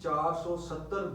470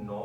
9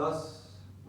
10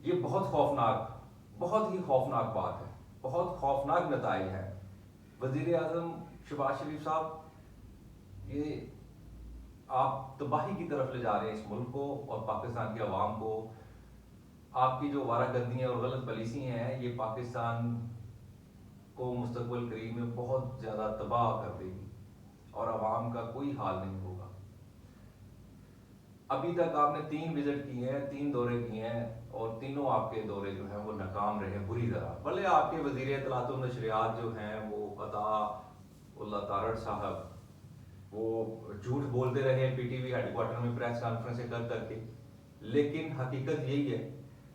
یہ بہت ہی خوفناک بات ہے، بہت خوفناک نتائج ہیں۔ وزیر اعظم شہباز شریف صاحب، یہ آپ تباہی کی طرف لے جا رہے ہیں اس ملک کو اور پاکستان کے عوام کو۔ آپ کی جو وارہ گردیاں اور غلط پالیسیاں ہیں یہ پاکستان کو مستقبل قریب میں بہت زیادہ تباہ کر دے گی اور عوام کا کوئی حال نہیں ہوگا۔ ابھی تک آپ نے 3 وزٹ کیے ہیں، 3 دورے کیے ہیں اور تینوں آپ کے دورے جو ہیں وہ ناکام رہے بری طرح۔ بھلے آپ کے وزیر اطلاعات و نشریات جو ہیں وہ عطا اللہ تارڑ صاحب وہ جھوٹ بولتے رہے P T V head quarter press کانفرنسیں کر کے، لیکن حقیقت یہی ہے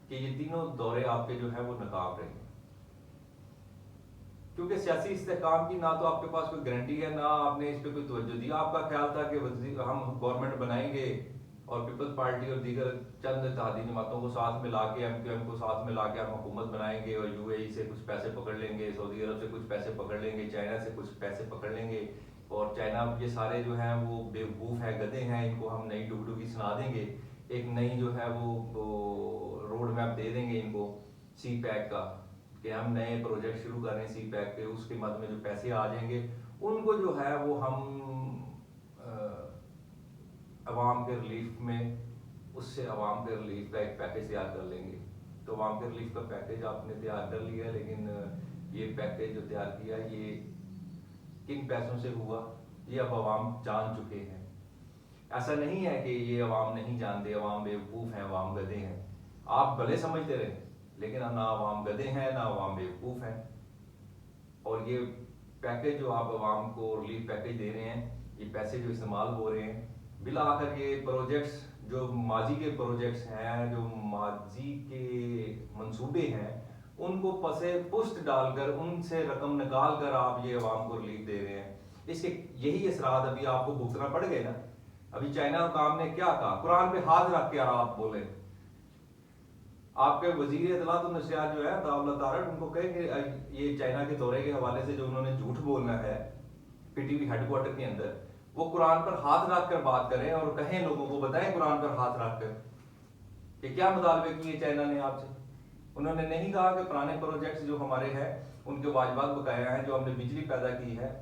کہ یہ تینوں دورے آپ کے جو ہیں وہ ناکام رہے، کیونکہ سیاسی استحکام کی نہ تو آپ کے پاس کوئی گارنٹی ہے، نہ آپ نے اس پہ کوئی توجہ دی۔ آپ کا خیال تھا کہ ہم گورنمنٹ بنائیں گے اور پیپلز پارٹی اور دیگر چند اتحادی جماعتوں کو ساتھ ملا کے، ایم کیو ایم کو ساتھ ملا کے ہم حکومت بنائیں گے اور یو اے ای سے کچھ پیسے پکڑ لیں گے، سعودی عرب سے کچھ پیسے پکڑ لیں گے، چائنا سے کچھ پیسے پکڑ لیں گے، اور چائنا یہ سارے جو ہیں وہ بیوقوف ہیں، گدھے ہیں، ان کو ہم نئی ڈگڈگی سنا دیں گے، ایک نئی جو ہے وہ روڈ میپ دے دیں گے ان کو سی پیک کا، کہ ہم نئے پروجیکٹ شروع کر رہے ہیں سی پیک کے، اس کے مد میں جو پیسے آ جائیں گے ان کو جو ہے وہ ہم عوام کے ریلیف میں، اس سے عوام کے ریلیف کا ایک پیکیج تیار کر لیں گے۔ تو عوام کے ریلیف کا پیکیج آپ نے تیار کر لیا ہے، لیکن یہ پیکیج جو تیار کیا یہ کن پیسوں سے ہوا یہ اب عوام جان چکے ہیں۔ ایسا نہیں ہے کہ یہ عوام نہیں جانتے، عوام بیوقوف ہیں، عوام گدھے ہیں، آپ بھلے سمجھتے رہے لیکن نہ عوام گدھے ہیں نہ عوام بیوقوف ہیں۔ اور یہ پیکیج جو آپ عوام کو ریلیف پیکیج دے رہے ہیں، یہ پیسے جو استعمال ہو رہے ہیں، بالآخر یہ پروجیکٹس جو ماضی کے پروجیکٹس ہیں، جو ماضی کے منصوبے ہیں، ان کو پسے پشت ڈال کر ان سے رقم نکال کر آپ یہ عوام کو ریلیف دے رہے ہیں۔ اس کے یہی اثرات ابھی آپ کو بھگتنا پڑ گئے نا۔ ابھی چائنا حکام نے کیا کہا، قرآن پہ ہاتھ رکھ کے آپ بولے، آپ کے وزیر اطلاعات و نشریات جو ہے عطا اللہ تارڑ، ان کو کہیں کہ یہ چائنا کے دورے کے حوالے سے جو انہوں نے جھوٹ بولنا ہے P T V head quarter اندر، وہ قرآن پر ہاتھ رکھ کر بات کریں اور کہیں لوگوں کو بتائیں قرآن پر ہاتھ رکھ کر کہ کیا مطالبے کیے چائنا نے آپ سے۔ انہوں نے نہیں کہا کہ پرانے پروجیکٹس جو ہمارے ہیں ان کے واجبات بقایا ہیں، جو ہم نے بجلی پیدا کی ہے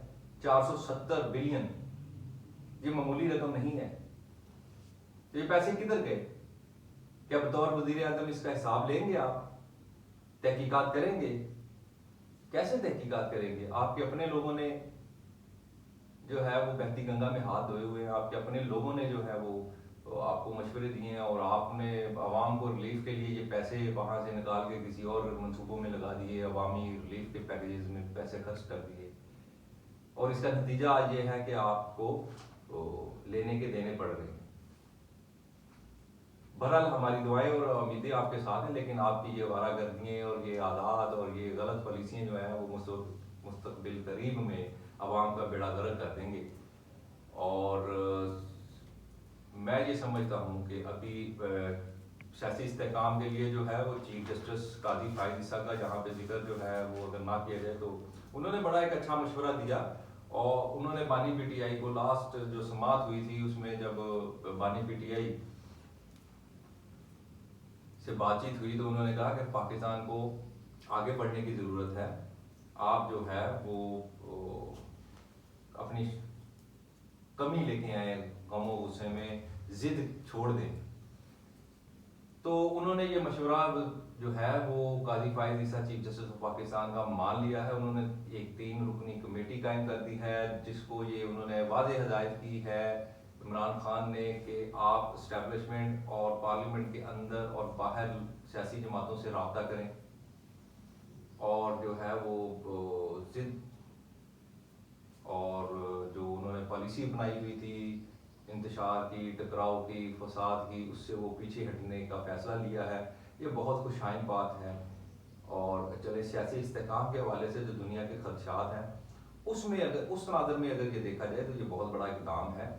470 بلین، یہ معمولی رقم نہیں ہے، تو یہ پیسے کدھر گئے؟ کیا بطور وزیر اعظم اس کا حساب لیں گے؟ آپ تحقیقات کریں گے؟ کیسے تحقیقات کریں گے؟ آپ کے اپنے لوگوں نے جو ہے وہ بہتی گنگا میں ہاتھ دھوئے ہوئے ہیں، آپ کے اپنے لوگوں نے جو ہے وہ آپ کو مشورے دیے ہیں اور آپ نے عوام کو ریلیف کے لیے یہ پیسے وہاں سے نکال کے کسی اور منصوبوں میں لگا دیے، عوامی ریلیف کے پیکیجز میں پیسے خرچ کر دیے، اور اس کا نتیجہ آج یہ ہے کہ آپ کو لینے کے دینے پڑ رہے ہیں۔ بہرحال ہماری دعائیں اور امیدیں آپ کے ساتھ ہیں، لیکن آپ کی یہ وارہ گردیاں اور یہ عادات اور یہ غلط پالیسیاں جو ہیں وہ مستقبل قریب میں عوام کا بیڑا غرق کر دیں گے۔ اور میں یہ سمجھتا ہوں کہ ابھی سیاسی استحکام کے لیے جو ہے وہ چیف جسٹس قاضی فائز عیسیٰ کا جہاں پہ ذکر جو ہے وہ اگر نہ کیا جائے تو انہوں نے بڑا ایک اچھا مشورہ دیا، اور انہوں نے بانی پی ٹی آئی کو لاسٹ جو سماعت ہوئی تھی اس میں جب بانی پی ٹی آئی سے بات چیت ہوئی تو انہوں نے کہا کہ پاکستان کو آگے بڑھنے کی ضرورت ہے، آپ جو ہے وہ اپنی کمی لے کے آئے، غم و غصے میں ضد چھوڑ دیں۔ تو انہوں نے یہ مشورہ جو ہے وہ قاضی فائز عیسیٰ چیف جسٹس آف پاکستان کا مان لیا ہے۔ انہوں نے ایک 3 رکنی کمیٹی قائم کر دی ہے جس کو یہ انہوں نے واضح ہدایت کی ہے عمران خان نے کہ آپ اسٹیبلشمنٹ اور پارلیمنٹ کے اندر اور باہر سیاسی جماعتوں سے رابطہ کریں، اور جو ہے وہ ضد اور جو انہوں نے پالیسی اپنائی ہوئی تھی انتشار کی، ٹکراؤ کی، فساد کی، اس سے وہ پیچھے ہٹنے کا فیصلہ لیا ہے۔ یہ بہت خوش آئند بات ہے، اور چلے سیاسی استحکام کے حوالے سے جو دنیا کے خدشات ہیں اس میں اگر اس تناظر میں اگر یہ دیکھا جائے تو یہ بہت بڑا اقدام ہے،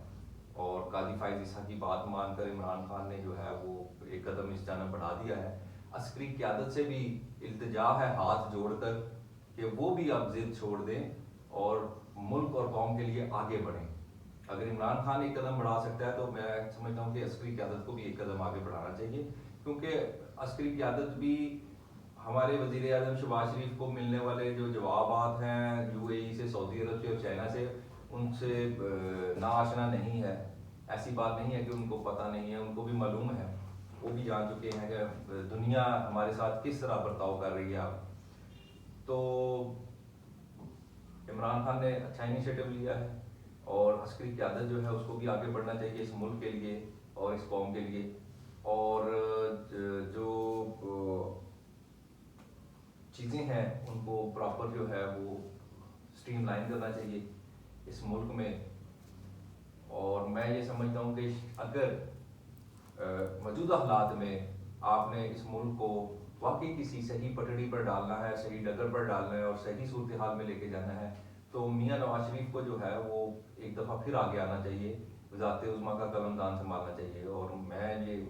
اور قاضی فائز عیسیٰ کی بات مان کر عمران خان نے جو ہے وہ ایک قدم اس جانب بڑھا دیا ہے۔ عسکری قیادت سے بھی التجا ہے ہاتھ جوڑ کر کہ وہ بھی اب ضد چھوڑ دیں اور ملک اور قوم کے لیے آگے بڑھیں۔ اگر عمران خان ایک قدم بڑھا سکتا ہے تو میں سمجھتا ہوں کہ عسکری قیادت کو بھی ایک قدم آگے بڑھانا چاہیے، کیونکہ عسکری قیادت بھی ہمارے وزیر اعظم شہباز شریف کو ملنے والے جو جوابات ہیں یو اے ای سے، سعودی عرب سے اور چائنا سے، ان سے ناآشنا نہیں ہے۔ ایسی بات نہیں ہے کہ ان کو پتہ نہیں ہے، ان کو بھی معلوم ہے، وہ بھی جان چکے ہیں کہ دنیا ہمارے ساتھ کس طرح برتاؤ کر رہی ہے اب۔ تو عمران خان نے اچھا انیشیٹو لیا ہے، اور عسکری قیادت جو ہے اس کو بھی آگے بڑھنا چاہیے اس ملک کے لیے اور اس قوم کے لیے، اور جو چیزیں ہیں ان کو پراپر جو ہے وہ اسٹریم لائن کرنا چاہیے اس ملک میں۔ اور میں یہ سمجھتا ہوں کہ اگر موجودہ حالات میں آپ نے اس ملک کو واقعی کسی صحیح پٹڑی پر ڈالنا ہے، صحیح ڈگر پر ڈالنا ہے اور صحیح صورتحال میں لے کے جانا ہے، تو میاں نواز شریف کو جو ہے وہ ایک دفعہ پھر آگے آنا چاہیے، وزارت عظمیٰ کا قلم دان سنبھالنا چاہیے۔ اور میں یہ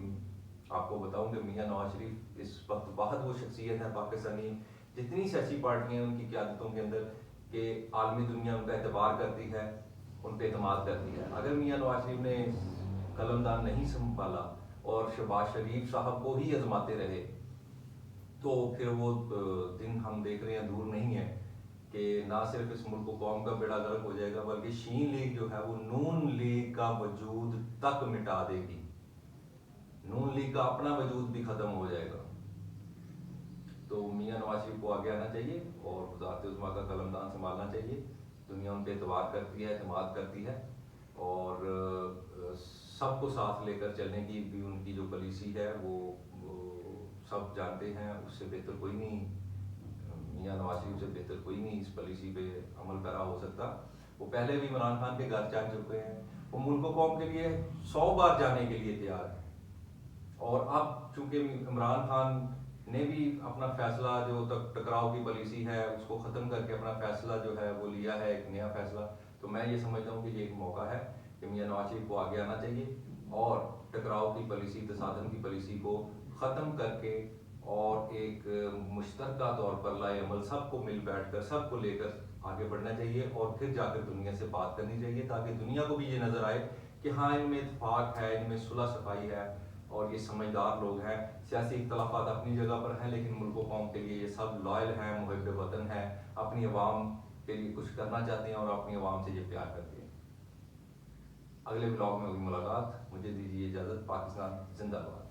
آپ کو بتاؤں کہ میاں نواز شریف اس وقت واحد وہ شخصیت ہے پاکستانی جتنی سیاسی پارٹیاں ان کی قیادتوں کے اندر کہ عالمی دنیا ان کا اعتبار کرتی ہے، ان پہ اعتماد کرتی ہے۔ اگر میاں نواز شریف نے قلم دان نہیں سنبھالا اور شہباز شریف صاحب کو ہی آزماتے رہے، تو پھر وہ دن ہم دیکھ رہے ہیں دور نہیں ہے کہ نہ صرف اس ملک و قوم کا بیڑا غرق ہو جائے گا، بلکہ شین لیگ جو ہے وہ نون لیگ کا وجود تک مٹا دے گی، نون لیگ کا اپنا وجود بھی ختم ہو جائے گا۔ تو میاں نواز شریف کو آگے آنا چاہیے اور وزارت عظمیٰ کا قلم دان سنبھالنا چاہیے۔ دنیا ان پہ اعتبار کرتی ہے، اعتماد کرتی ہے، اور سب کو ساتھ لے کر چلنے کی بھی ان کی جو پالیسی ہے وہ سب جانتے ہیں، اس سے بہتر کوئی نہیں، میاں نواز شریف سے بہتر کوئی نہیں اس پالیسی پہ عمل پیرا ہو سکتا۔ وہ پہلے بھی عمران خان کے گھر جا چکے ہیں، وہ ملک و قوم کے لیے 100 بار جانے کے لیے تیار ہے، اور اب چونکہ عمران خان نے بھی اپنا فیصلہ جو ٹکراؤ کی پالیسی ہے اس کو ختم کر کے اپنا فیصلہ جو ہے وہ لیا ہے، ایک نیا فیصلہ، تو میں یہ سمجھتا ہوں کہ یہ ایک موقع ہے کہ میاں نواز شریف کو آگے آنا چاہیے اور ٹکراؤ کی پالیسی، تصادم کی پالیسی کو ختم کر کے اور ایک مشترکہ طور پر لائے عمل سب کو مل بیٹھ کر سب کو لے کر آگے بڑھنا چاہیے، اور پھر جا کر دنیا سے بات کرنی چاہیے تاکہ دنیا کو بھی یہ نظر آئے کہ ہاں ان میں اتفاق ہے، ان میں صلح صفائی ہے، اور یہ سمجھدار لوگ ہیں۔ سیاسی اختلافات اپنی جگہ پر ہیں، لیکن ملک و قوم کے لیے یہ سب لائل ہیں، محب وطن ہیں، اپنی عوام کے لیے کچھ کرنا چاہتے ہیں اور اپنی عوام سے یہ پیار کرتے ہیں۔ اگلے بلاگ میں ہوگی ملاقات، مجھے دیجیے اجازت۔ پاکستان زندہ باد۔